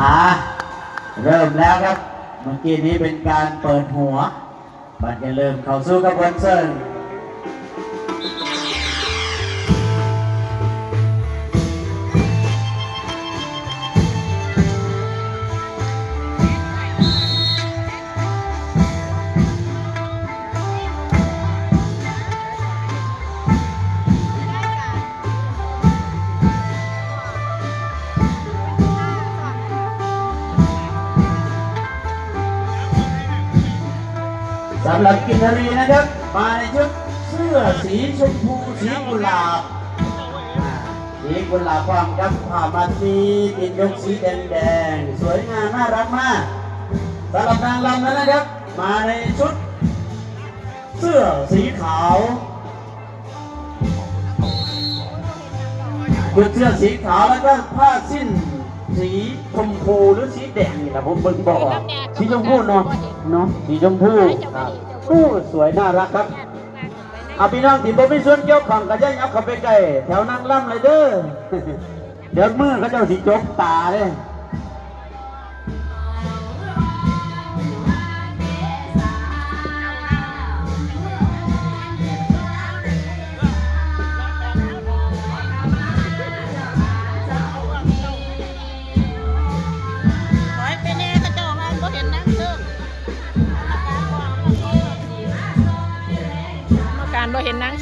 อ่าเริ่มแล้วครับเมื่อกี้นี้เป็นการเปิดหัวบัดจะเริ่มเข้าสู่กระบวนเซิร์นสำหรับกินนารีนะครับมาในชุดเสื้อสีชมพูสีกุหลาบสีกุหลาบพร้อมกับผ้ามัดมีติดยกสีแดงสวยงามน่ารักมากสำหรับนางรำนั้นนะครับมาในชุดเสื้อสีขาวชุดเสื้อสีขาวแล้วก็ผ้าสิ้นสีชมพูหรือสีแดงนี่แหละผมเบิ่งบอกสีชมพูเนาะสีชมพูครับสวยน่ารักครับเอาพี่น้องที่บ่มีส่วนเกี่ยวข้องก็จะยับเข้าไปใกล้แถวนางล่ำเลยเด้อ เดี๋ยวมือเขาเจ้าสิจกตาเลยบ่เห็นนาง